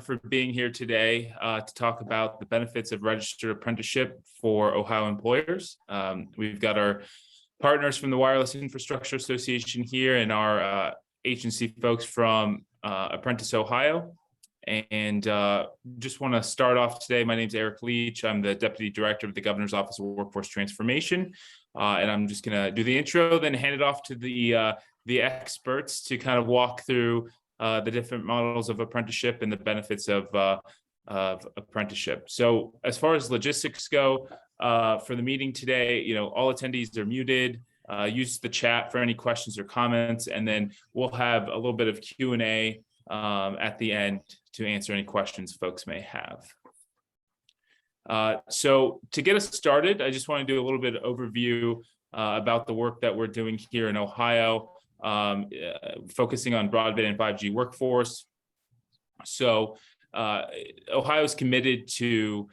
for being here today to talk about the benefits of registered apprenticeship for Ohio employers. We've got our partners from the Wireless Infrastructure Association here and our agency folks from Apprentice Ohio. And just want to start off today. My name is Eric Leach. I'm the Deputy Director of the Governor's Office of Workforce Transformation. And I'm just going to do the intro, then hand it off to the experts to kind of walk through the different models of apprenticeship and the benefits of apprenticeship. So as far as logistics go, for the meeting today, all attendees are muted. Use the chat for any questions or comments, and then we'll have a little bit of Q&A at the end to answer any questions folks may have. So to get us started, I just want to do a little bit of overview about the work that we're doing here in Ohio, focusing on broadband and 5G workforce. So Ohio is committed to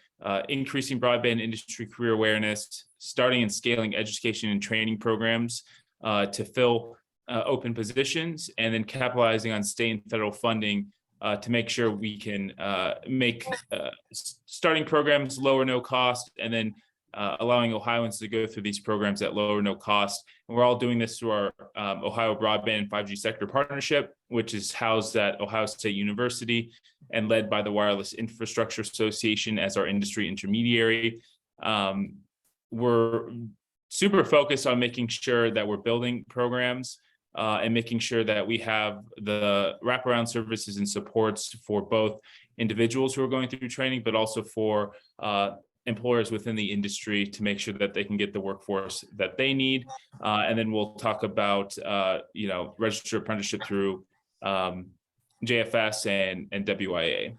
increasing broadband industry career awareness, starting and scaling education and training programs to fill open positions, and then capitalizing on state and federal funding to make sure we can make starting programs low or no cost, and then allowing Ohioans to go through these programs at low or no cost. And we're all doing this through our Ohio Broadband and 5G Sector Partnership, which is housed at Ohio State University and led by the Wireless Infrastructure Association as our industry intermediary. We're super focused on making sure that we're building programs and making sure that we have the wraparound services and supports for both individuals who are going through training, but also for employers within the industry to make sure that they can get the workforce that they need. And then we'll talk about, registered apprenticeship through JFS and WIA.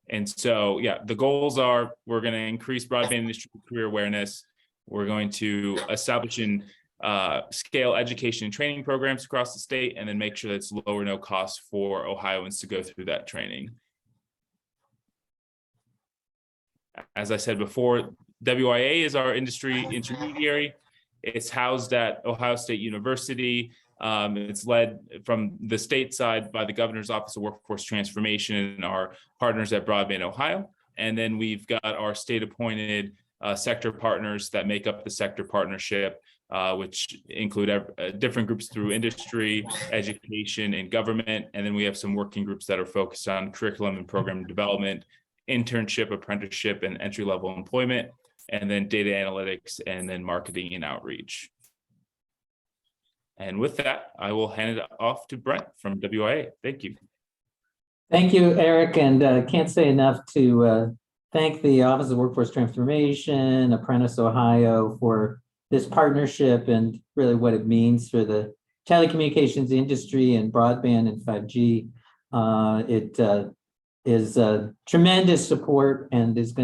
And so, the goals are we're going to increase broadband industry career awareness. We're going to establish and scale education and training programs across the state, and then make sure that it's low or no cost for Ohioans to go through that training. As I said before, WIA is our industry intermediary. It's housed at Ohio State University. It's led from the state side by the Governor's Office of Workforce Transformation and our partners at Broadband Ohio. And then we've got our state-appointed sector partners that make up the sector partnership, which include different groups through industry, education, and government. And then we have some working groups that are focused on curriculum and program development, internship, apprenticeship, and entry-level employment, and then data analytics, and then marketing and outreach. And with that, I will hand it off to Brent from WIA. Thank you. Thank you, Eric, and can't say enough to thank the Office of Workforce Transformation, Apprentice Ohio, for this partnership and really what it means for the telecommunications industry and broadband and 5G. It is a tremendous support and is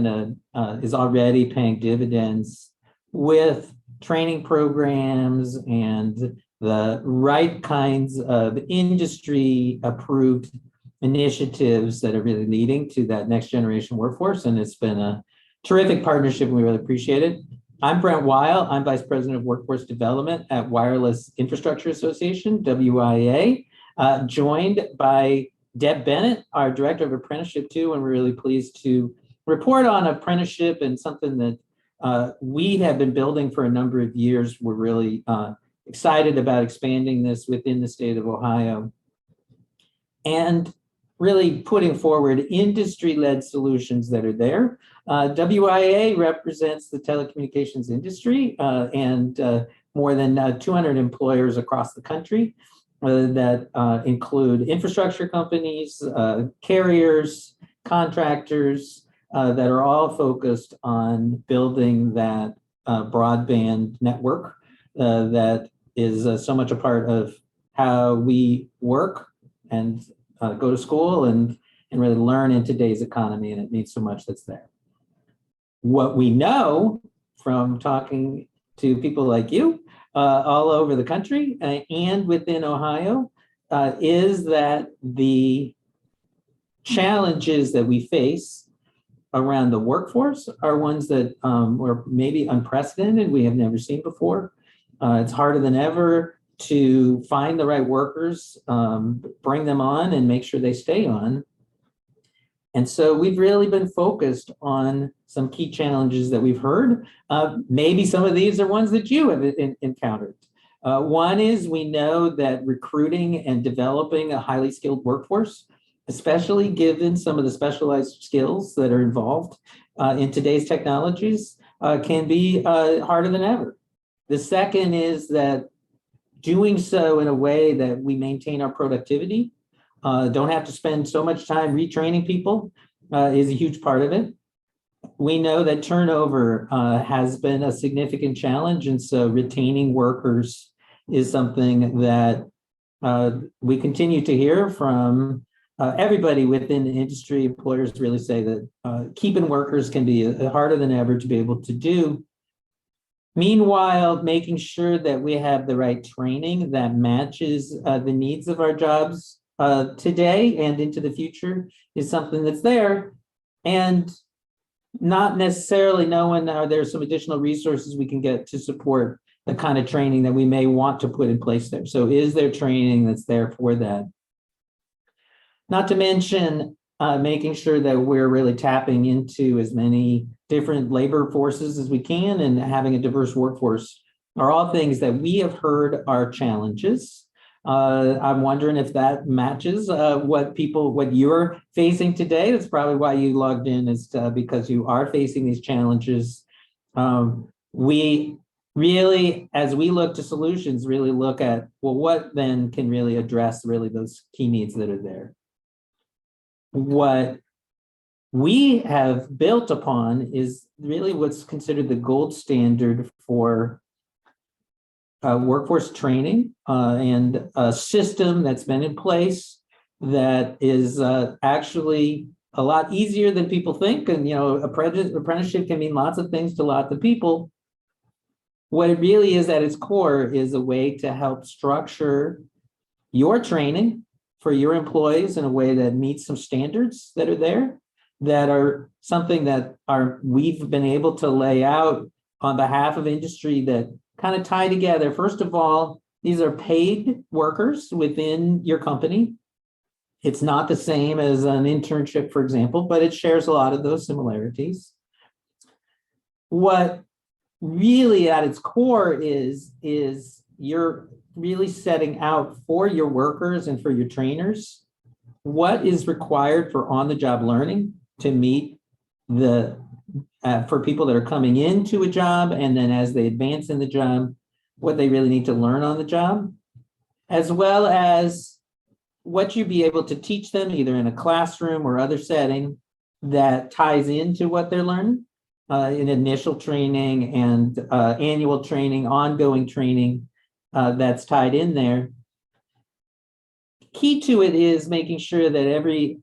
already paying dividends with training programs and the right kinds of industry approved initiatives that are really leading to that next generation workforce. And it's been a terrific partnership and we really appreciate it. I'm Brent Weil. I'm Vice President of Workforce Development at Wireless Infrastructure Association, WIA, joined by Deb Bennett, our Director of Apprenticeship too, and we're really pleased to report on apprenticeship and something that we have been building for a number of years. We're really excited about expanding this within the state of Ohio and really putting forward industry-led solutions that are there. WIA represents the telecommunications industry and more than 200 employers across the country. That include infrastructure companies, carriers, contractors that are all focused on building that broadband network that is so much a part of how we work and go to school and really learn in today's economy, and it needs so much that's there. What we know from talking to people like you all over the country and within Ohio is that the challenges that we face around the workforce are ones that are maybe unprecedented, we have never seen before. It's harder than ever to find the right workers, bring them on, and make sure they stay on. And so we've really been focused on some key challenges that we've heard. Maybe some of these are ones that you have encountered. One is we know that recruiting and developing a highly skilled workforce, especially given some of the specialized skills that are involved in today's technologies, can be harder than ever. The second is that doing so in a way that we maintain our productivity, don't have to spend so much time retraining people, is a huge part of it. We know that turnover has been a significant challenge, and so retaining workers is something that we continue to hear from everybody within the industry. Employers really say that keeping workers can be harder than ever to be able to do. Meanwhile, making sure that we have the right training that matches the needs of our jobs today and into the future is something that's there. And not necessarily knowing there's some additional resources we can get to support the kind of training that we may want to put in place there. So is there training that's there for that? Not to mention making sure that we're really tapping into as many different labor forces as we can, and having a diverse workforce are all things that we have heard are challenges. I'm wondering if that matches what you're facing today. That's probably why you logged in, is because you are facing these challenges. We really, as we look to solutions, really look at, well, what then can really address really those key needs that are there. What we have built upon is really what's considered the gold standard for workforce training, and a system that's been in place that is actually a lot easier than people think. And, apprenticeship can mean lots of things to lots of people. What it really is at its core is a way to help structure your training for your employees in a way that meets some standards that are there, that are something that we've been able to lay out on behalf of industry, that kind of tie together. First of all, these are paid workers within your company. It's not the same as an internship, for example, but it shares a lot of those similarities. What really at its core is you're really setting out for your workers and for your trainers what is required for on-the-job learning to meet for people that are coming into a job, and then as they advance in the job, what they really need to learn on the job, as well as what you'd be able to teach them either in a classroom or other setting that ties into what they're learning in initial training and annual training, ongoing training that's tied in there. Key to it is making sure that every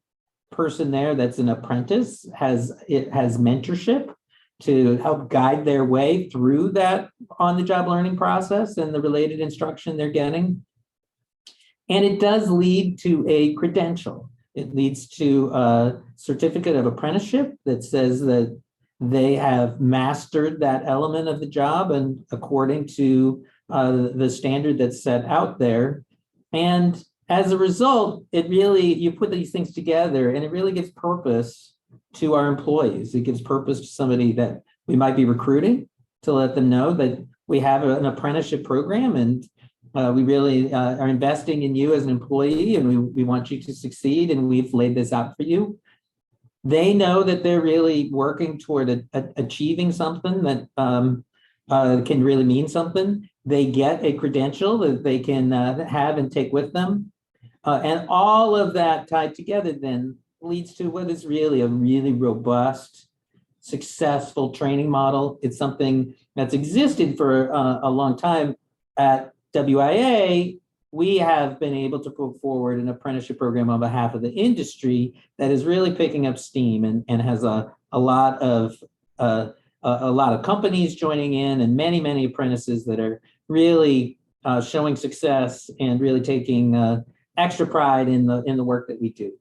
person there that's an apprentice has mentorship to help guide their way through that on-the-job learning process and the related instruction they're getting. And it does lead to a credential. It leads to a certificate of apprenticeship that says that they have mastered that element of the job and according to the standard that's set out there. And as a result, you put these things together and it really gives purpose to our employees. It gives purpose to somebody that we might be recruiting, to let them know that we have an apprenticeship program and we really are investing in you as an employee, and we want you to succeed, and we've laid this out for you. They know that they're really working toward achieving something that can really mean something. They get a credential that they can have and take with them. And all of that tied together then leads to what is really a really robust, successful training model. It's something that's existed for a long time. At WIA, we have been able to put forward an apprenticeship program on behalf of the industry that is really picking up steam and has a lot of companies joining in, and many apprentices that are really showing success and really taking extra pride in the work that we do.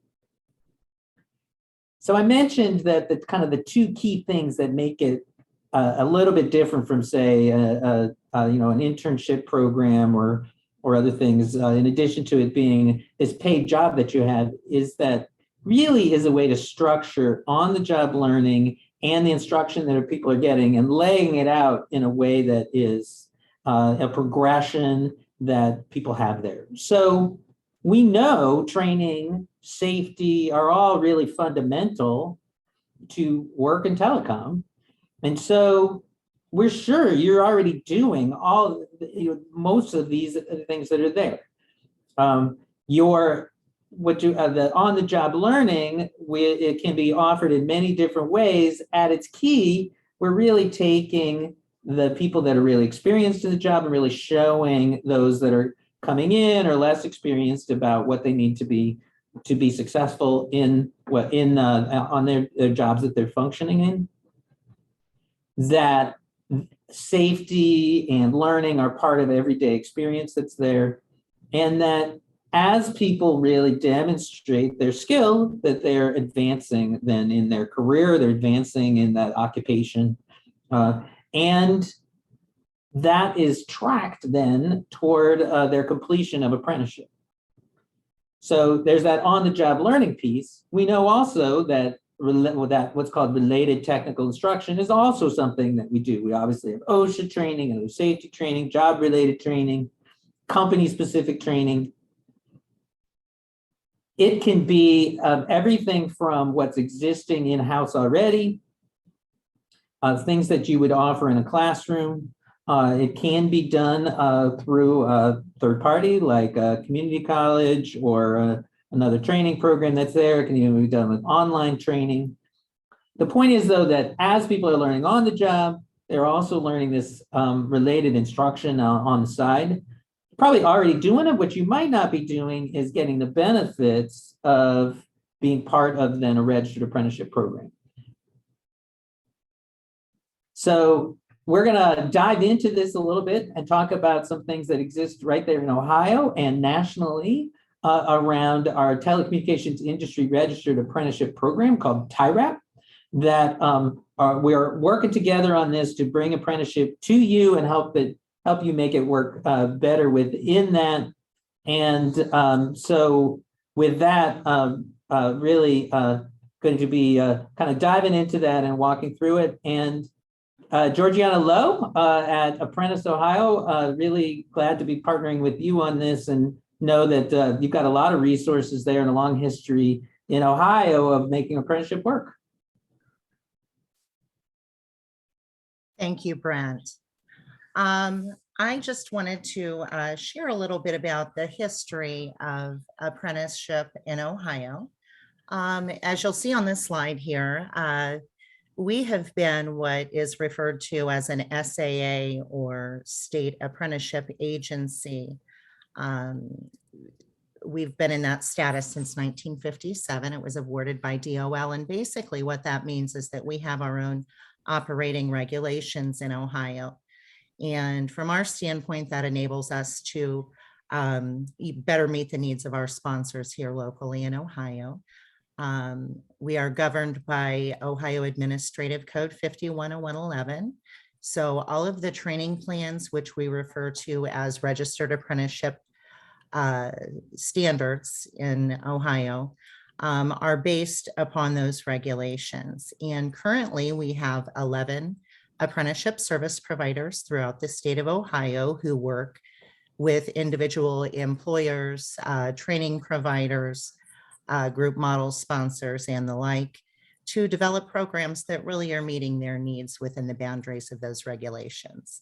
So I mentioned that the two key things that make it a little bit different from, say, an internship program or or other things, in addition to it being this paid job that you have, is that really is a way to structure on-the-job learning and the instruction that people are getting and laying it out in a way that is a progression that people have there. So we know training, safety are all really fundamental to work in telecom. And so we're sure you're already doing most of these things that are there. The on-the-job learning, it can be offered in many different ways. At its key, we're really taking the people that are really experienced in the job and really showing those that are coming in or less experienced about what they need to be successful on their jobs that they're functioning in. That safety and learning are part of everyday experience that's there, and that as people really demonstrate their skill, that they're advancing then in their career, they're advancing in that occupation, and that is tracked then toward their completion of apprenticeship. So there's that on-the-job learning piece. We know also that what's called related technical instruction is also something that we do. We obviously have OSHA training, and safety training, job-related training, company-specific training. It can be everything from what's existing in-house already, things that you would offer in a classroom. It can be done through a third party, like a community college or another training program that's there. It can even be done with online training. The point is, though, that as people are learning on the job, they're also learning this related instruction on the side. Probably already doing it. What you might not be doing is getting the benefits of being part of then a registered apprenticeship program. So we're going to dive into this a little bit and talk about some things that exist right there in Ohio and nationally around our telecommunications industry registered apprenticeship program called TIRAP, that we're working together on this to bring apprenticeship to you and help you make it work better within that. And so with that, really going to be kind of diving into that and walking through it. And Georgiana Lowe at Apprentice Ohio, really glad to be partnering with you on this, and know that you've got a lot of resources there and a long history in Ohio of making apprenticeship work. Thank you, Brent. I just wanted to share a little bit about the history of apprenticeship in Ohio. As you'll see on this slide here, we have been what is referred to as an SAA, or State Apprenticeship Agency. We've been in that status since 1957. It was awarded by DOL. And basically what that means is that we have our own operating regulations in Ohio. And from our standpoint, that enables us to better meet the needs of our sponsors here locally in Ohio. We are governed by Ohio Administrative Code 510111. So all of the training plans, which we refer to as registered apprenticeship standards in Ohio, are based upon those regulations. And currently we have 11 apprenticeship service providers throughout the state of Ohio who work with individual employers, training providers, group model sponsors, and the like, to develop programs that really are meeting their needs within the boundaries of those regulations.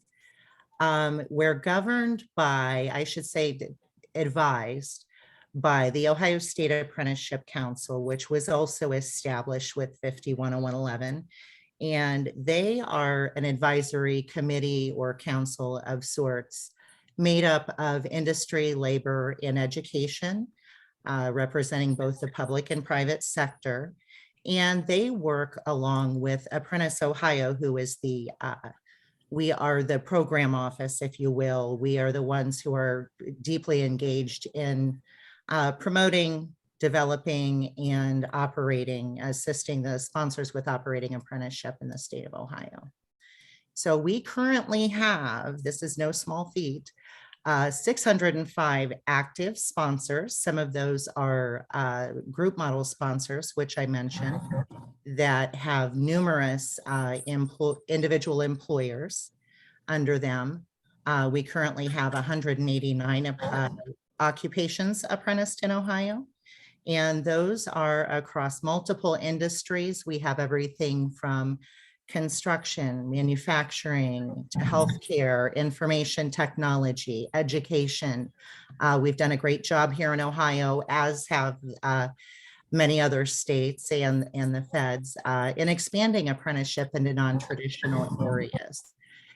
We're governed by, I should say, advised by the Ohio State Apprenticeship Council, which was also established with 510111. And they are an advisory committee or council of sorts made up of industry, labor, and education, representing both the public and private sector. And they work along with Apprentice Ohio, who is we are the program office, if you will. We are the ones who are deeply engaged in promoting, developing, and operating, assisting the sponsors with operating apprenticeship in the state of Ohio. So we currently have, this is no small feat, 605 active sponsors. Some of those are group model sponsors, which I mentioned, that have numerous individual employers under them. We currently have 189 occupations apprenticed in Ohio, and those are across multiple industries. We have everything from construction, manufacturing, to healthcare, information technology, education. We've done a great job here in Ohio, as have many other states and the feds, in expanding apprenticeship into non-traditional areas.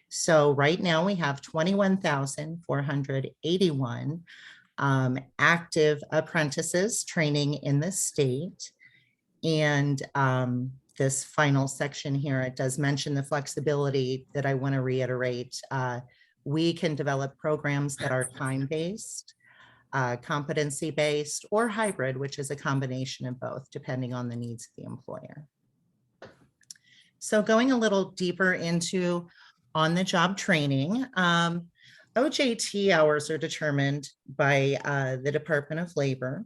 So right now we have 21,481 active apprentices training in the state. And this final section here, it does mention the flexibility that I want to reiterate. We can develop programs that are time-based, competency-based, or hybrid, which is a combination of both, depending on the needs of the employer. So going a little deeper into on-the-job training, OJT hours are determined by the Department of Labor,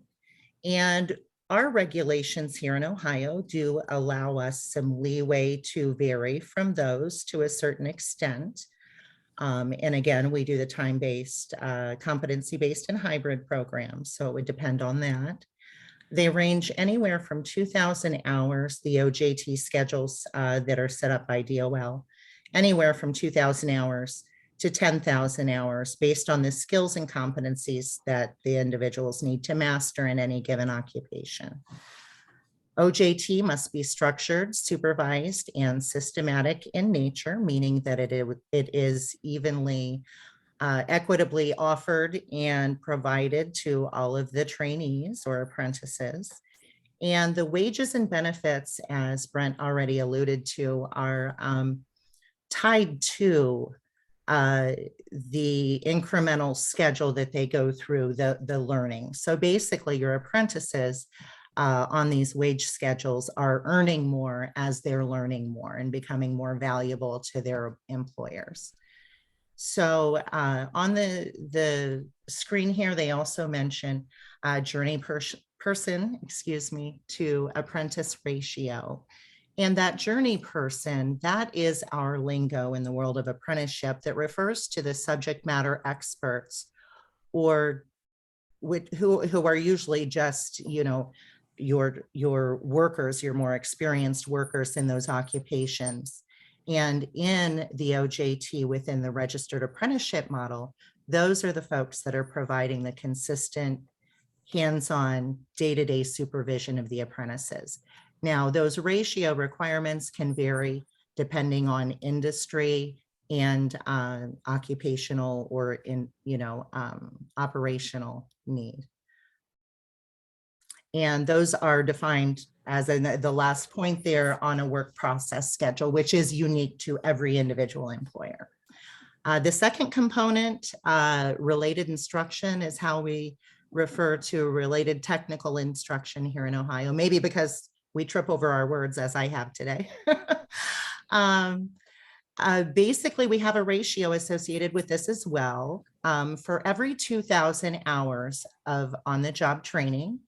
and our regulations here in Ohio do allow us some leeway to vary from those to a certain extent. And again, we do the time-based, competency-based, and hybrid programs, so it would depend on that. They range anywhere from 2,000 hours, the OJT schedules that are set up by DOL, anywhere from 2,000 hours to 10,000 hours based on the skills and competencies that the individuals need to master in any given occupation. OJT must be structured, supervised, and systematic in nature, meaning that it is evenly, equitably offered and provided to all of the trainees or apprentices. And the wages and benefits, as Brent already alluded to, are tied to the incremental schedule that they go through, the learning. So basically your apprentices on these wage schedules are earning more as they're learning more and becoming more valuable to their employers. So on the screen here, they also mention journey person to apprentice ratio. And that journey person, that is our lingo in the world of apprenticeship that refers to the subject matter experts, or who are usually just, you know, your workers, your more experienced workers in those occupations. And in the OJT within the registered apprenticeship model, those are the folks that are providing the consistent hands-on day-to-day supervision of the apprentices. Now, those ratio requirements can vary depending on industry and occupational or operational need. And those are defined as the last point there on a work process schedule, which is unique to every individual employer. The second component, related instruction, is how we refer to related technical instruction here in Ohio, maybe because we trip over our words as I have today. Basically, we have a ratio associated with this as well. For every 2,000 hours of on-the-job training,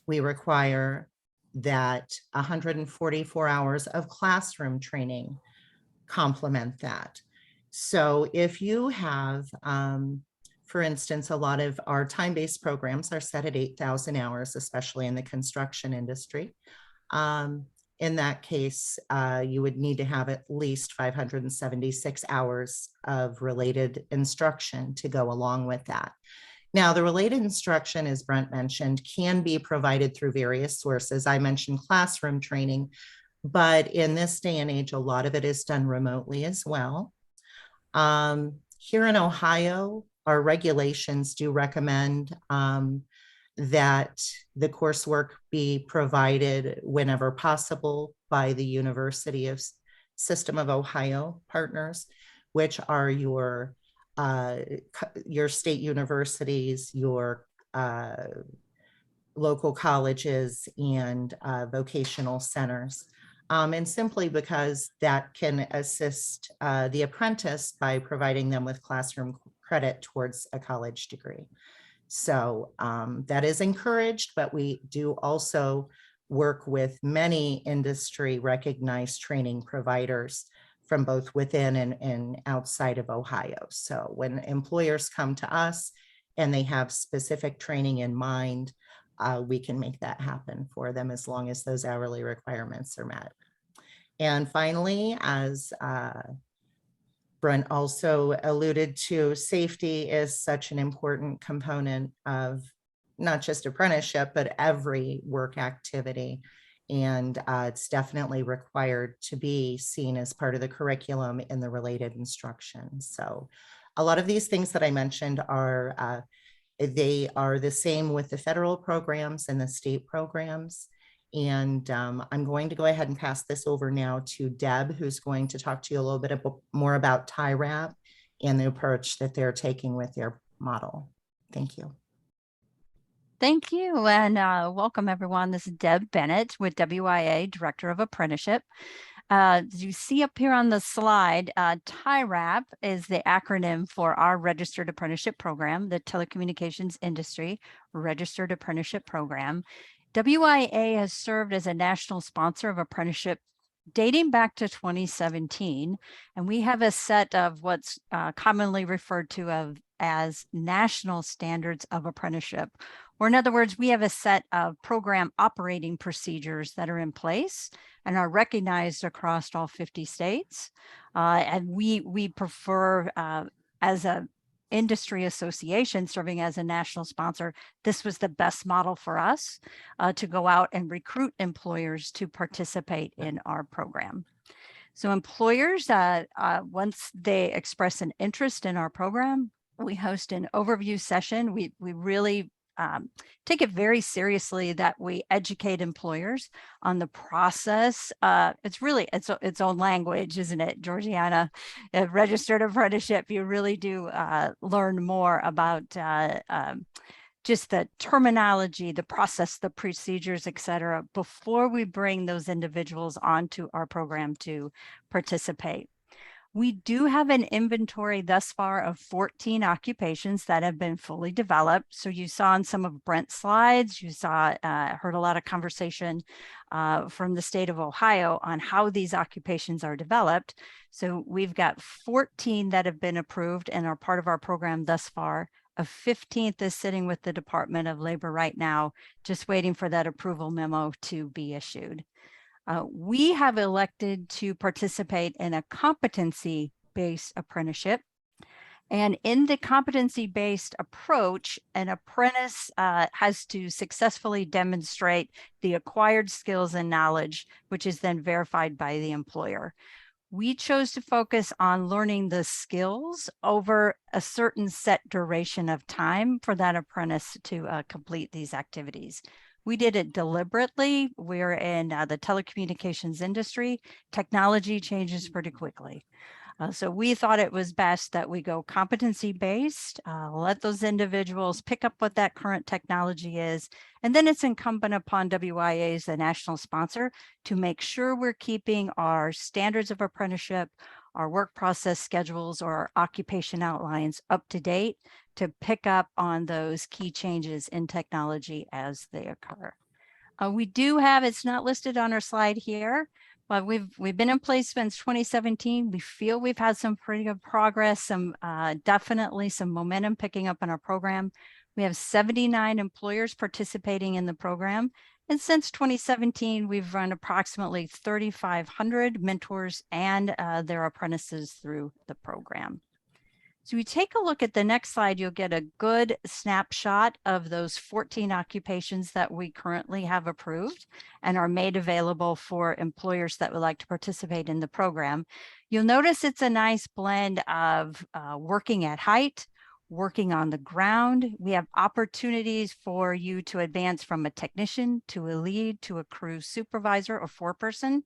we require that 144 hours of classroom training complement that. So if you have, for instance, a lot of our time-based programs are set at 8,000 hours, especially in the construction industry. In that case, you would need to have at least 576 hours of related instruction to go along with that. Now, the related instruction, as Brent mentioned, can be provided through various sources. I mentioned classroom training, but in this day and age, a lot of it is done remotely as well. Here in Ohio, our regulations do recommend that the coursework be provided whenever possible by the University of System of Ohio partners, which are your state universities, your local colleges, and vocational centers. And simply because that can assist the apprentice by providing them with classroom credit towards a college degree. So that is encouraged, but we do also work with many industry recognized training providers from both within and outside of Ohio. So when employers come to us and they have specific training in mind, we can make that happen for them as long as those hourly requirements are met. And finally, as Brent also alluded to, safety is such an important component of not just apprenticeship, but every work activity. And it's definitely required to be seen as part of the curriculum in the related instruction. So a lot of these things that I mentioned are, they are the same with the federal programs and the state programs. And I'm going to go ahead and pass this over now to Deb, who's going to talk to you a little bit more about TIRAP and the approach that they're taking with their model. Thank you. Thank you, and welcome everyone. This is Deb Bennett with WIA, Director of Apprenticeship. As you see up here on the slide, TIRAP is the acronym for our Registered Apprenticeship Program, the Telecommunications Industry Registered Apprenticeship Program. WIA has served as a national sponsor of apprenticeship dating back to 2017, and we have a set of what's commonly referred to as national standards of apprenticeship. Or in other words, we have a set of program operating procedures that are in place and are recognized across all 50 states. And we prefer, as an industry association serving as a national sponsor, this was the best model for us to go out and recruit employers to participate in our program. So employers, once they express an interest in our program, we host an overview session. We really take it very seriously that we educate employers on the process. It's really its own language, isn't it, Georgiana? Registered apprenticeship, you really do learn more about just the terminology, the process, the procedures, et cetera, before we bring those individuals onto our program to participate. We do have an inventory thus far of 14 occupations that have been fully developed. So you saw on some of Brent's slides, you saw, heard a lot of conversation from the state of Ohio on how these occupations are developed. So we've got 14 that have been approved and are part of our program thus far. A 15th is sitting with the Department of Labor right now, just waiting for that approval memo to be issued. We have elected to participate in a competency-based apprenticeship. And in the competency-based approach, an apprentice has to successfully demonstrate the acquired skills and knowledge, which is then verified by the employer. We chose to focus on learning the skills over a certain set duration of time for that apprentice to complete these activities. We did it deliberately. We're in the telecommunications industry. Technology changes pretty quickly. So we thought it was best that we go competency-based, let those individuals pick up what that current technology is, and then it's incumbent upon WIA as the national sponsor to make sure we're keeping our standards of apprenticeship, our work process schedules, or our occupation outlines up to date to pick up on those key changes in technology as they occur. We do have, it's not listed on our slide here, but we've been in place since 2017. We feel we've had some pretty good progress, definitely some momentum picking up in our program. We have 79 employers participating in the program. And since 2017, we've run approximately 3,500 mentors and their apprentices through the program. So we take a look at the next slide, you'll get a good snapshot of those 14 occupations that we currently have approved and are made available for employers that would like to participate in the program. You'll notice it's a nice blend of working at height, working on the ground. We have opportunities for you to advance from a technician to a lead to a crew supervisor or foreperson.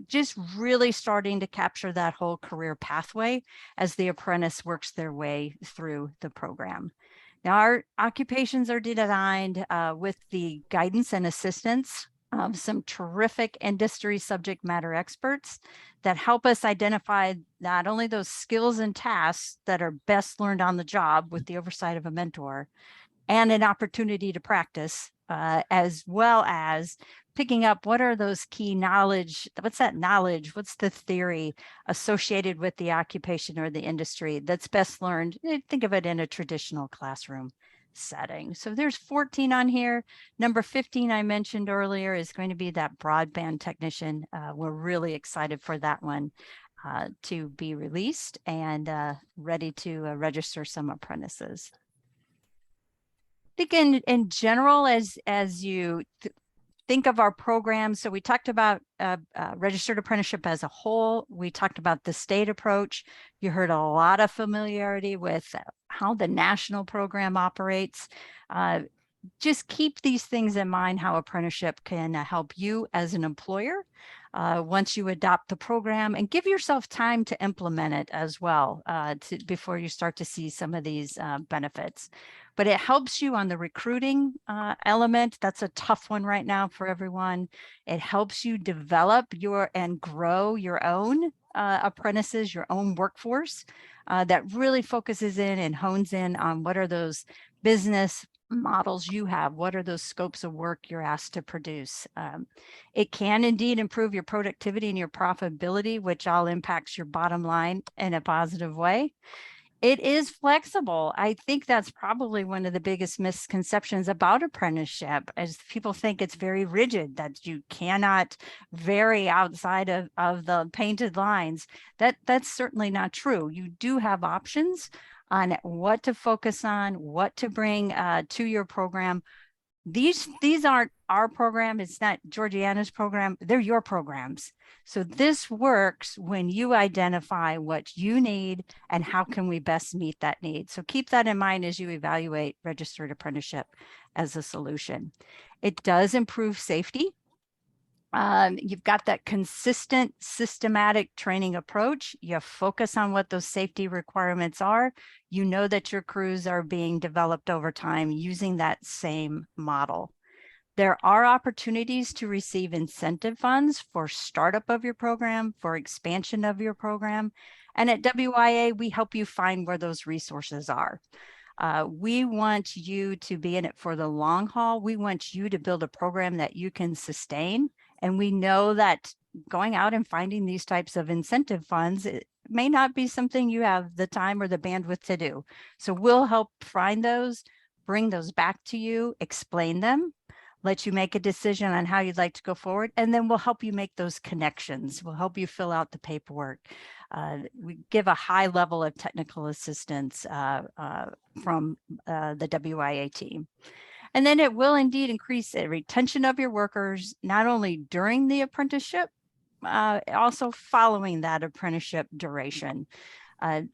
Just really starting to capture that whole career pathway as the apprentice works their way through the program. Now, our occupations are designed with the guidance and assistance some terrific industry subject matter experts that help us identify not only those skills and tasks that are best learned on the job with the oversight of a mentor and an opportunity to practice, as well as picking up what are those key knowledge, what's that knowledge, what's the theory associated with the occupation or the industry that's best learned. Think of it in a traditional classroom setting. So there's 14 on here. Number 15 I mentioned earlier is going to be that broadband technician. We're really excited for that one to be released and ready to register some apprentices. I think in general, as you think of our program, so we talked about registered apprenticeship as a whole. We talked about the state approach. You heard a lot of familiarity with how the national program operates. Just keep these things in mind, how apprenticeship can help you as an employer once you adopt the program, and give yourself time to implement it as well before you start to see some of these benefits. But it helps you on the recruiting element. That's a tough one right now for everyone. It helps you develop and grow your own apprentices, your own workforce that really focuses in and hones in on what are those business models you have, what are those scopes of work you're asked to produce. It can indeed improve your productivity and your profitability, which all impacts your bottom line in a positive way. It is flexible. I think that's probably one of the biggest misconceptions about apprenticeship, as people think it's very rigid, that you cannot vary outside of the painted lines. That's certainly not true. You do have options on what to focus on, what to bring to your program. These aren't our program. It's not Georgiana's program. They're your programs. So this works when you identify what you need and how can we best meet that need. So keep that in mind as you evaluate registered apprenticeship as a solution. It does improve safety. You've got that consistent, systematic training approach. You focus on what those safety requirements are. You know that your crews are being developed over time using that same model. There are opportunities to receive incentive funds for startup of your program, for expansion of your program. And at WIA, we help you find where those resources are. We want you to be in it for the long haul. We want you to build a program that you can sustain. And we know that going out and finding these types of incentive funds, it may not be something you have the time or the bandwidth to do. So we'll help find those, bring those back to you, explain them, let you make a decision on how you'd like to go forward, and then we'll help you make those connections. We'll help you fill out the paperwork. We give a high level of technical assistance from the WIA team. And then it will indeed increase the retention of your workers, not only during the apprenticeship, also following that apprenticeship duration. I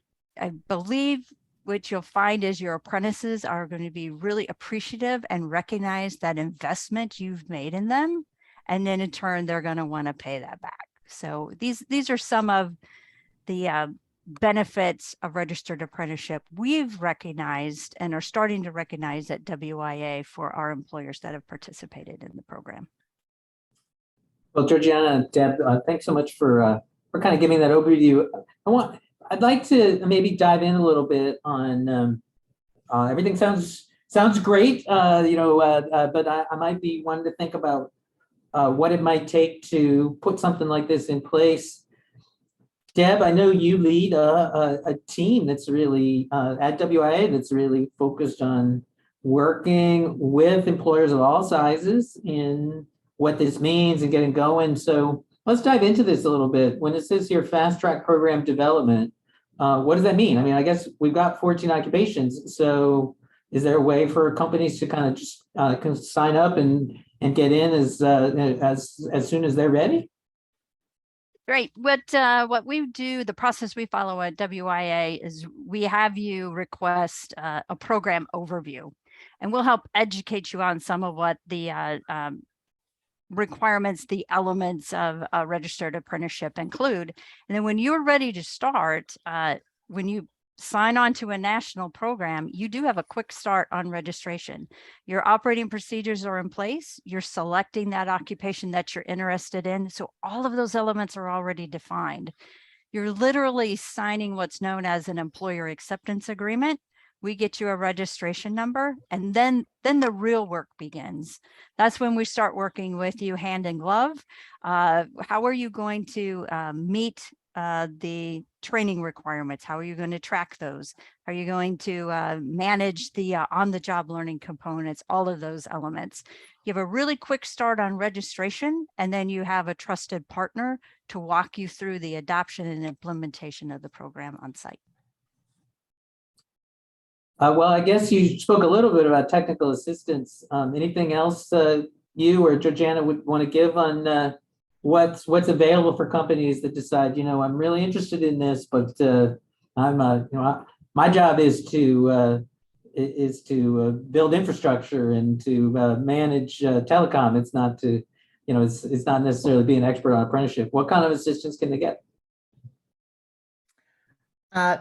believe what you'll find is your apprentices are going to be really appreciative and recognize that investment you've made in them. And then in turn, they're going to want to pay that back. So these are some of the benefits of registered apprenticeship we've recognized and are starting to recognize at WIA for our employers that have participated in the program. Well, Georgiana and Deb, thanks so much for kind of giving that overview. I'd like to maybe dive in a little bit on everything sounds great, but I might be one to think about what it might take to put something like this in place. Deb, I know you lead a team that's really at WIA that's really focused on working with employers of all sizes in what this means and getting going. So let's dive into this a little bit. When it says here fast track program development, what does that mean? I mean, I guess we've got 14 occupations. So is there a way for companies to kind of just can sign up and get in as soon as they're ready? Great. What we do, the process we follow at WIA is we have you request a program overview, and we'll help educate you on some of what the requirements, the elements of a registered apprenticeship include. And then when you're ready to start, when you sign on to a national program, you do have a quick start on registration. Your operating procedures are in place. You're selecting that occupation that you're interested in. So all of those elements are already defined. You're literally signing what's known as an employer acceptance agreement. We get you a registration number, and then the real work begins. That's when we start working with you hand in glove. How are you going to meet the training requirements? How are you going to track those? Are you going to manage the on-the-job learning components, all of those elements? You have a really quick start on registration, and then you have a trusted partner to walk you through the adoption and implementation of the program on site. Well, I guess you spoke a little bit about technical assistance. Anything else you or Georgiana would want to give on what's available for companies that decide, I'm really interested in this, but my job is to build infrastructure and to manage telecom. It's not to, it's not necessarily be an expert on apprenticeship. What kind of assistance can they get?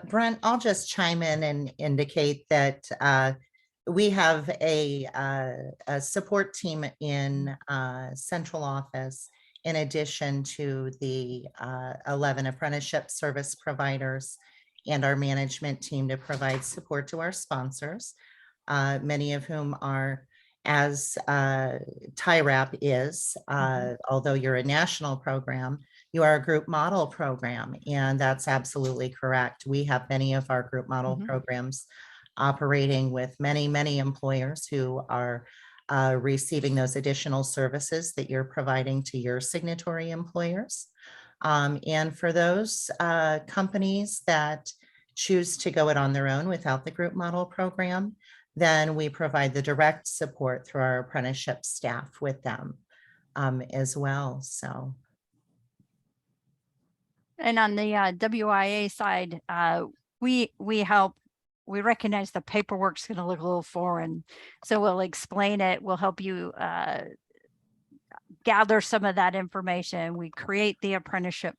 Brent, I'll just chime in and indicate that we have a support team in central office, in addition to the 11 apprenticeship service providers and our management team to provide support to our sponsors, many of whom are, as TIRAP is, although you're a national program, you are a group model program, and that's absolutely correct. We have many of our group model programs operating with many, many employers who are receiving those additional services that you're providing to your signatory employers. And for those companies that choose to go it on their own without the group model program, then we provide the direct support through our apprenticeship staff with them as well. So. And on the WIA side, we help. We recognize the paperwork's going to look a little foreign, so we'll explain it. We'll help you gather some of that information. We create the apprenticeship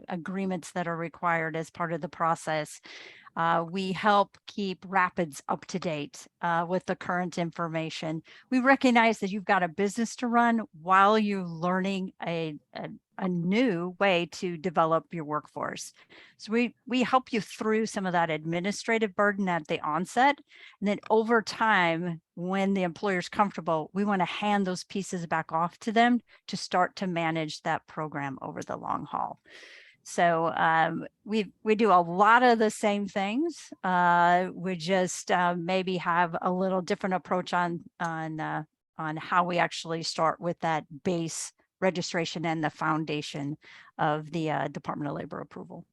agreements that are required as part of the process. We help keep Rapids up to date with the current information. We recognize that you've got a business to run while you're learning a new way to develop your workforce. So we help you through some of that administrative burden at the onset. And then over time, when the employer's comfortable, we want to hand those pieces back off to them to start to manage that program over the long haul. So we do a lot of the same things. We just maybe have a little different approach on how we actually start with that base registration and the foundation of the Department of Labor approval.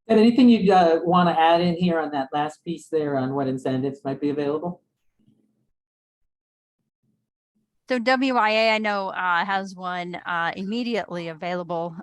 And anything you'd want to add in here on that last piece there on what incentives might be available? So WIA, I know, has one immediately available.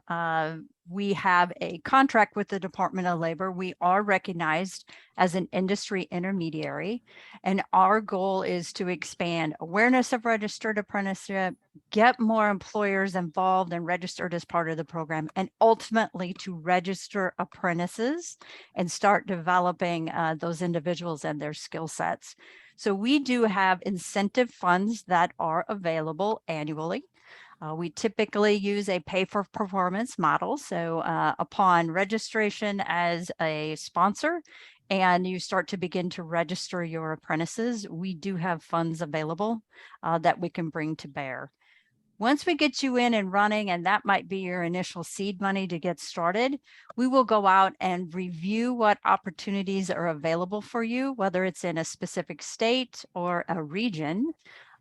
We have a contract with the Department of Labor. We are recognized as an industry intermediary, and our goal is to expand awareness of registered apprenticeship, get more employers involved and registered as part of the program, and ultimately to register apprentices and start developing those individuals and their skill sets. So we do have incentive funds that are available annually. We typically use a pay for performance model. So upon registration as a sponsor and you start to begin to register your apprentices, we do have funds available that we can bring to bear. Once we get you in and running, and that might be your initial seed money to get started, we will go out and review what opportunities are available for you, whether it's in a specific state or a region.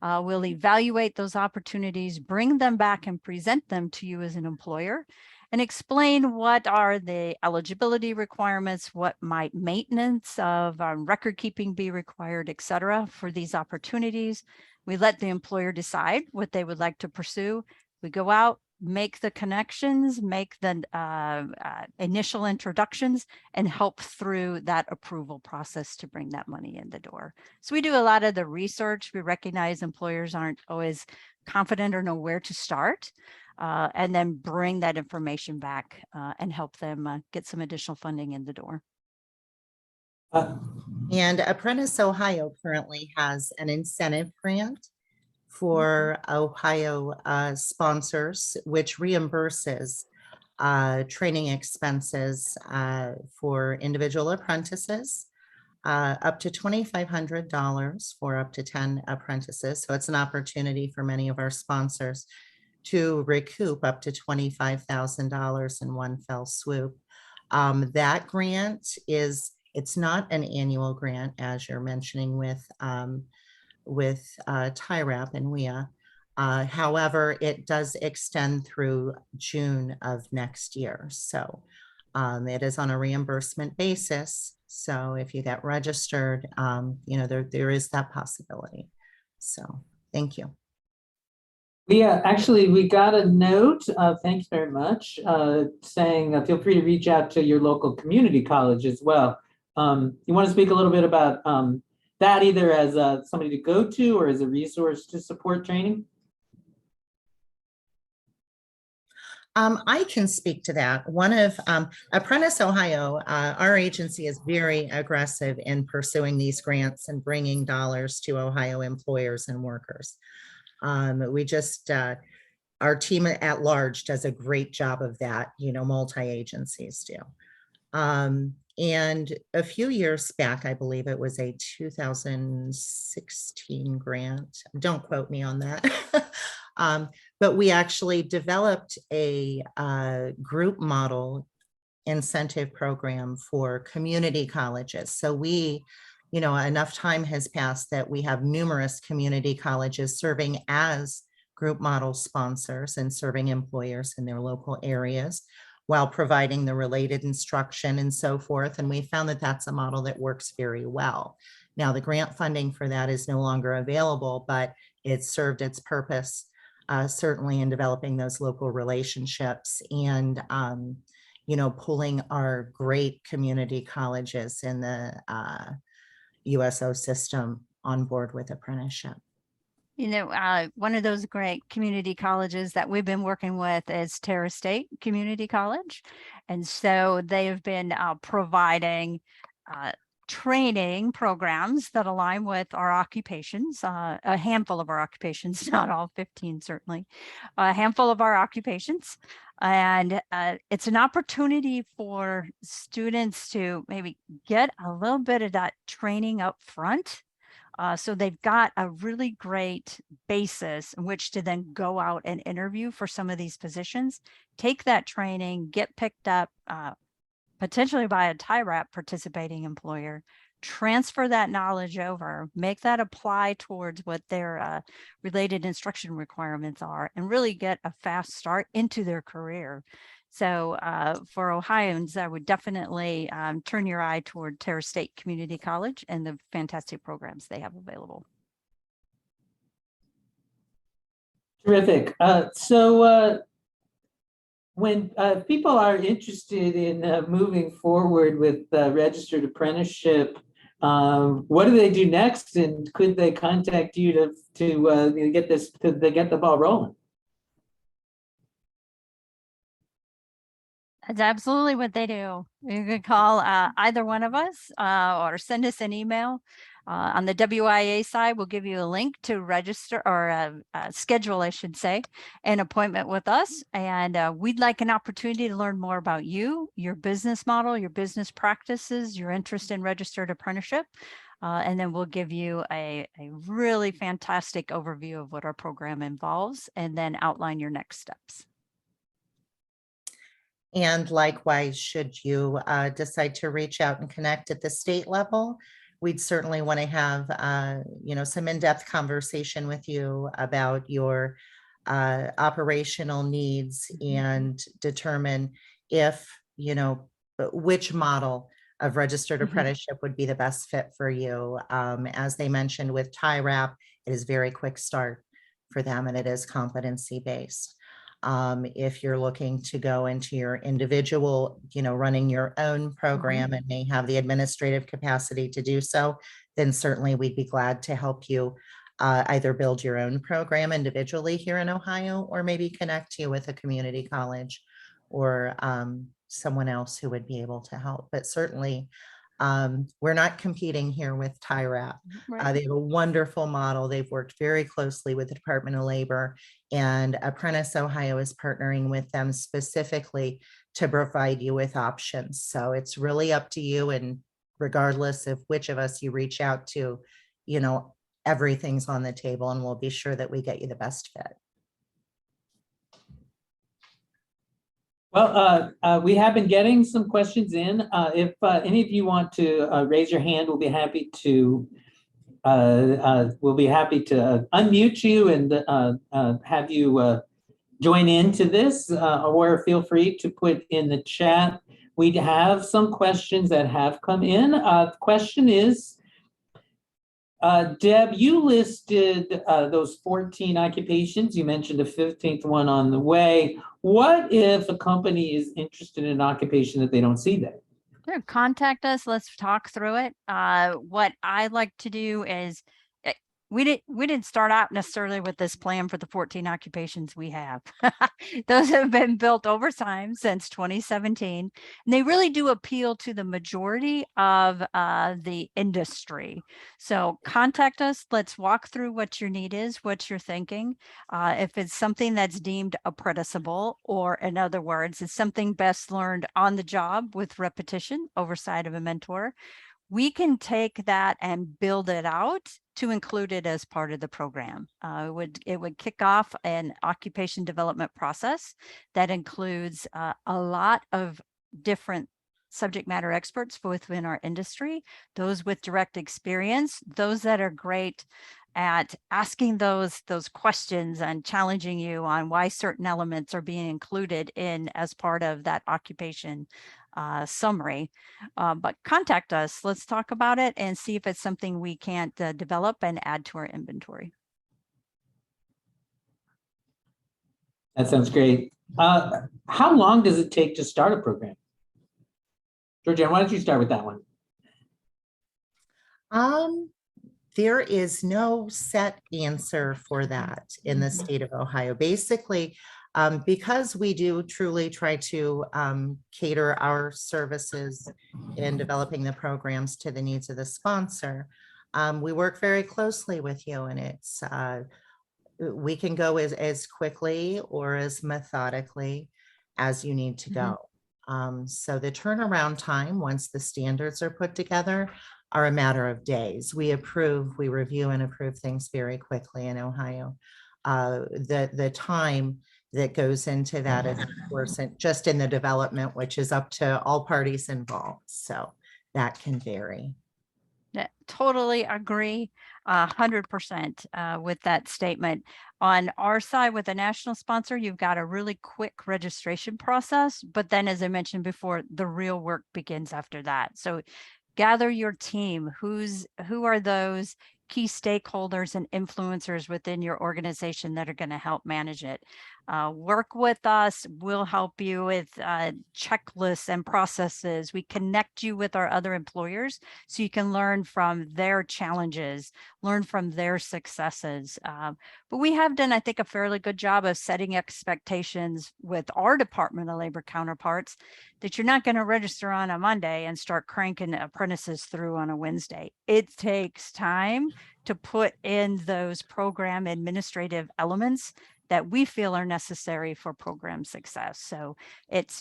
We'll evaluate those opportunities, bring them back and present them to you as an employer, and explain what are the eligibility requirements, what might maintenance of record keeping be required, et cetera, for these opportunities. We let the employer decide what they would like to pursue. We go out, make the connections, make the initial introductions, and help through that approval process to bring that money in the door. So we do a lot of the research. We recognize employers aren't always confident or know where to start, and then bring that information back and help them get some additional funding in the door. And Apprentice Ohio currently has an incentive grant for Ohio sponsors, which reimburses training expenses for individual apprentices, up to $2,500 for up to 10 apprentices. So it's an opportunity for many of our sponsors to recoup up to $25,000 in one fell swoop. That grant it's not an annual grant, as you're mentioning with TIRAP and WIA. However, it does extend through June of next year. So it is on a reimbursement basis. So if you get registered, there is that possibility. So thank you. Yeah, actually, we got a note, thanks very much, saying feel free to reach out to your local community college as well. You want to speak a little bit about that, either as somebody to go to or as a resource to support training? I can speak to that. One of Apprentice Ohio, our agency is very aggressive in pursuing these grants and bringing dollars to Ohio employers and workers. We just, our team at large does a great job of that, multi-agencies do. And a few years back, I believe it was a 2016 grant. Don't quote me on that. But we actually developed a group model incentive program for community colleges. So we, enough time has passed that we have numerous community colleges serving as group model sponsors and serving employers in their local areas while providing the related instruction and so forth. And we found that that's a model that works very well. Now, the grant funding for that is no longer available, but it served its purpose, certainly in developing those local relationships and, pulling our great community colleges in the USO system on board with apprenticeship. One of those great community colleges that we've been working with is Terra State Community College. And so they have been providing training programs that align with our occupations, a handful of our occupations, not all 15 certainly, a handful of our occupations. And it's an opportunity for students to maybe get a little bit of that training up front. So they've got a really great basis in which to then go out and interview for some of these positions, take that training, get picked up potentially by a TIRAP participating employer, transfer that knowledge over, make that apply towards what their related instruction requirements are, and really get a fast start into their career. So for Ohioans, I would definitely turn your eye toward Terra State Community College and the fantastic programs they have available. Terrific. So when people are interested in moving forward with registered apprenticeship, what do they do next? And could they contact you to get the ball rolling? That's absolutely what they do. You could call either one of us or send us an email. On the WIA side, we'll give you a link to register or schedule, I should say, an appointment with us. And we'd like an opportunity to learn more about you, your business model, your business practices, your interest in registered apprenticeship. And then we'll give you a really fantastic overview of what our program involves and then outline your next steps. And likewise, should you decide to reach out and connect at the state level, we'd certainly want to have, some in-depth conversation with you about your operational needs and determine if, which model of registered apprenticeship would be the best fit for you. As they mentioned with TIRAP, it is very quick start for them and it is competency based. If you're looking to go into your individual, running your own program and may have the administrative capacity to do so, then certainly we'd be glad to help you either build your own program individually here in Ohio, or maybe connect you with a community college or someone else who would be able to help. But certainly We're not competing here with TIRAP. Right. They have a wonderful model. They've worked very closely with the Department of Labor, and Apprentice Ohio is partnering with them specifically to provide you with options. So it's really up to you, and regardless of which of us you reach out to, you know, everything's on the table, and we'll be sure that we get you the best fit. Well, we have been getting some questions in. If any of you want to raise your hand, we'll be happy to unmute you and have you join into this, or feel free to put in the chat. We have some questions that have come in. The question is, Deb, you listed those 14 occupations. You mentioned a 15th one on the way. What if a company is interested in an occupation that they don't see there? Sure, contact us. Let's talk through it. What I like to do is we didn't start out necessarily with this plan for the 14 occupations we have. Those have been built over time since 2017. And they really do appeal to the majority of the industry. So contact us. Let's walk through what your need is, what you're thinking. If it's something that's deemed apprenticeable, or in other words, it's something best learned on the job with repetition, oversight of a mentor, we can take that and build it out to include it as part of the program. It would kick off an occupation development process that includes a lot of different subject matter experts within our industry, those with direct experience, those that are great at asking those questions and challenging you on why certain elements are being included in as part of that occupation summary. But contact us. Let's talk about it and see if it's something we can't develop and add to our inventory. That sounds great. How long does it take to start a program? Georgianne, why don't you start with that one? There is no set answer for that in the state of Ohio. Basically, because we do truly try to cater our services in developing the programs to the needs of the sponsor, we work very closely with you, and it's we can go as quickly or as methodically as you need to go. So the turnaround time, once the standards are put together, are a matter of days. We review and approve things very quickly in Ohio. The time that goes into that is, of course, just in the development, which is up to all parties involved. So that can vary. Yeah, totally agree 100% with that statement. On our side with a national sponsor, you've got a really quick registration process, but then, as I mentioned before, the real work begins after that. So gather your team. Who are those key stakeholders and influencers within your organization that are going to help manage it? Work with us. We'll help you with checklists and processes. We connect you with our other employers so you can learn from their challenges, learn from their successes. But we have done, I think, a fairly good job of setting expectations with our Department of Labor counterparts that you're not going to register on a Monday and start cranking apprentices through on a Wednesday. It takes time to put in those program administrative elements that we feel are necessary for program success. So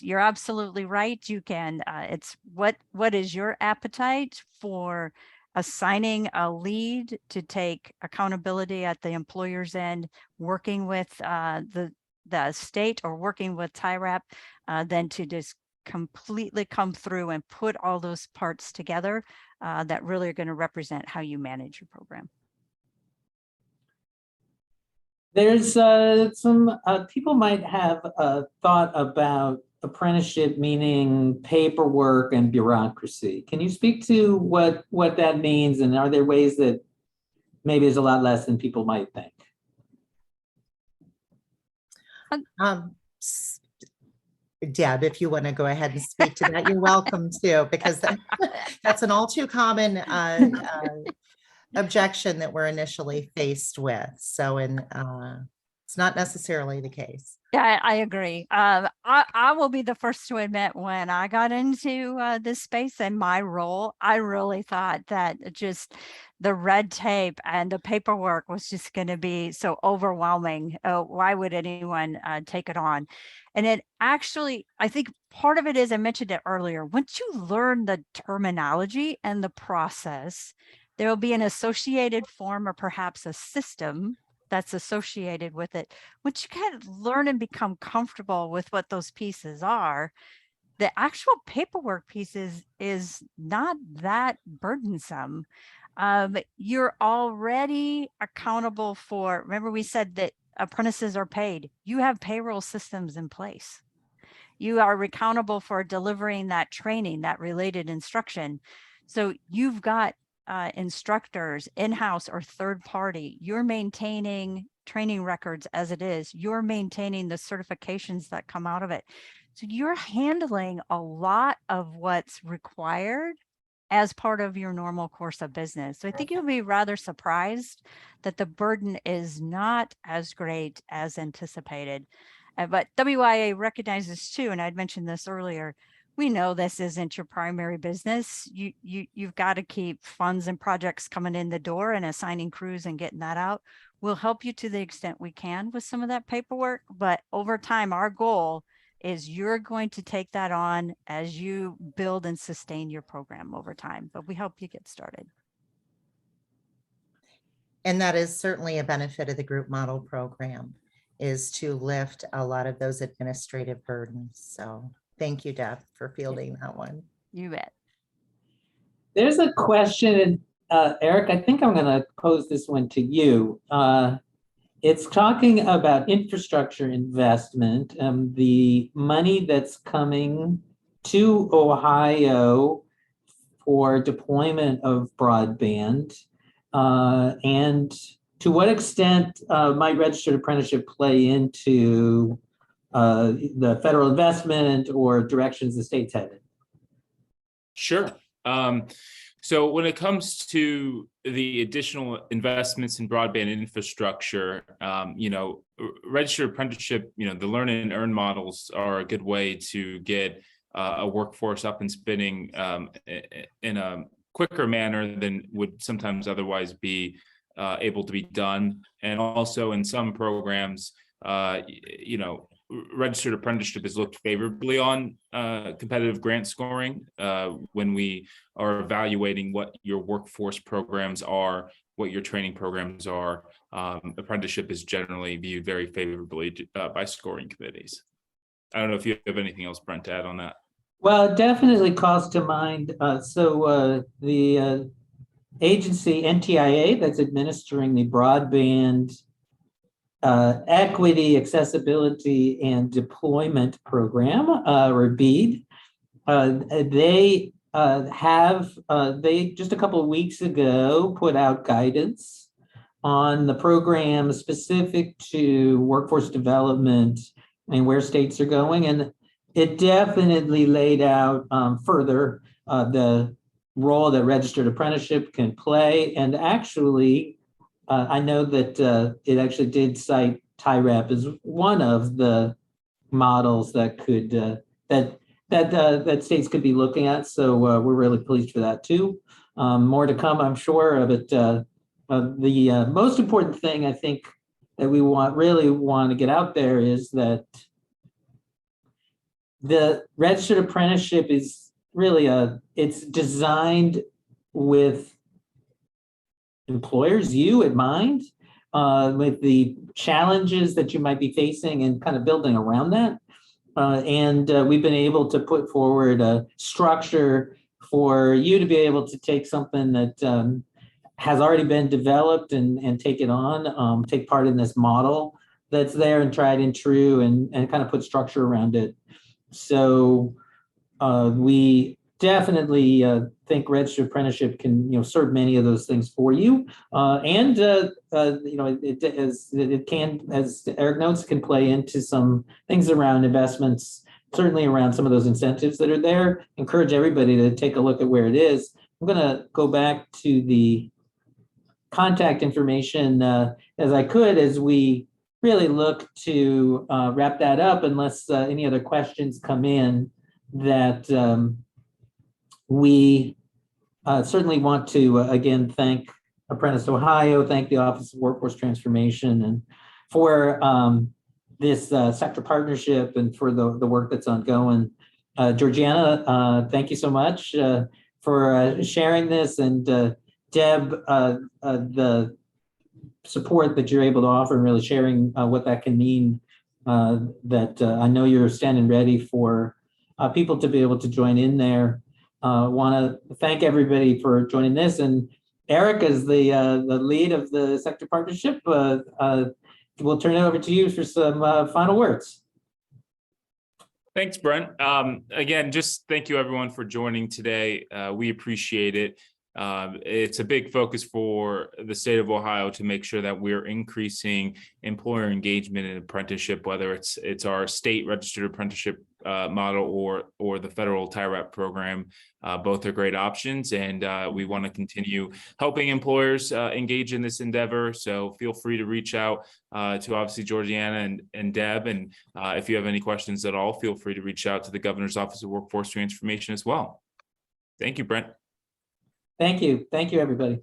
you're absolutely right. You can, it's what is your appetite for assigning a lead to take accountability at the employer's end, working with the state or working with TIRAP, then to just completely come through and put all those parts together that really are going to represent how you manage your program. There's some people might have thought about apprenticeship meaning paperwork and bureaucracy. Can you speak to what that means, and are there ways that maybe there's a lot less than people might think? Deb, if you want to go ahead and speak to that, you're welcome to, because that's an all too common objection that we're initially faced with. So It's not necessarily the case. Yeah, I agree. I will be the first to admit when I got into this space and my role, I really thought that just the red tape and the paperwork was just going to be so overwhelming. Why would anyone take it on? And it actually, I think part of it is, I mentioned it earlier, once you learn the terminology and the process, there will be an associated form or perhaps a system that's associated with it. Once you kind of learn and become comfortable with what those pieces are, the actual paperwork pieces is not that burdensome. You're already accountable for, remember we said that apprentices are paid. You have payroll systems in place. You are accountable for delivering that training, that related instruction. So you've got instructors in-house or third party. You're maintaining training records as it is. You're maintaining the certifications that come out of it. So you're handling a lot of what's required as part of your normal course of business. So I think you'll be rather surprised that the burden is not as great as anticipated. But WIA recognizes too, and I'd mentioned this earlier, we know this isn't your primary business. You've got to keep funds and projects coming in the door, and assigning crews and getting that out. We'll help you to the extent we can with some of that paperwork, but over time, our goal is you're going to take that on as you build and sustain your program over time, but we help you get started. And that is certainly a benefit of the group model program, is to lift a lot of those administrative burdens. So thank you, Deb, for fielding that one. You bet. There's a question, Eric, I think I'm going to pose this one to you. It's talking about infrastructure investment, the money that's coming to Ohio for deployment of broadband, and to what extent might registered apprenticeship play into the federal investment or directions the state's headed? Sure. So when it comes to the additional investments in broadband infrastructure, registered apprenticeship, the learn and earn models are a good way to get a workforce up and spinning in a quicker manner than would sometimes otherwise be able to be done. And also in some programs, registered apprenticeship is looked favorably on competitive grant scoring when we are evaluating what your workforce programs are, what your training programs are. Apprenticeship is generally viewed very favorably by scoring committees. I don't know if you have anything else, Brent, to add on that. Well, it definitely calls to mind. The agency NTIA that's administering the broadband equity, accessibility, and deployment program, or BEAD. They just a couple of weeks ago put out guidance on the program specific to workforce development and where states are going. And it definitely laid out further the role that registered apprenticeship can play. And actually, I know that it actually did cite TIRAP as one of the models that could that states could be looking at. So we're really pleased for that too. More to come, I'm sure. But the most important thing I think that we really want to get out there is that the registered apprenticeship is really it's designed with employers, you in mind, with the challenges that you might be facing and kind of building around that. And we've been able to put forward a structure for you to be able to take something that has already been developed and take it on, take part in this model that's there and tried and true, and kind of put structure around it. So we definitely think registered apprenticeship can serve many of those things for you, and it can, as Eric notes, can play into some things around investments, certainly around some of those incentives that are there. Encourage everybody to take a look at where it is. I'm going to go back to the contact information as I could as we really look to wrap that up unless any other questions come in that we certainly want to, again, thank Apprentice Ohio, thank the Office of Workforce Transformation, and for this sector partnership and for the work that's ongoing. Georgiana, thank you so much for sharing this, and Deb, the support that you're able to offer and really sharing what that can mean, that I know you're standing ready for people to be able to join in there. Want to thank everybody for joining this, and Eric, as the lead of the sector partnership, we'll turn it over to you for some final words. Thanks, Brent. Again, just thank you everyone for joining today. We appreciate it. It's a big focus for the state of Ohio to make sure that we're increasing employer engagement in apprenticeship, whether it's our state registered apprenticeship model or the federal TIRAP program. Both are great options, and we want to continue helping employers engage in this endeavor. So feel free to reach out to obviously Georgiana and Deb, and if you have any questions at all, feel free to reach out to the Governor's Office of Workforce Transformation as well. Thank you, Brent. Thank you. Thank you, everybody.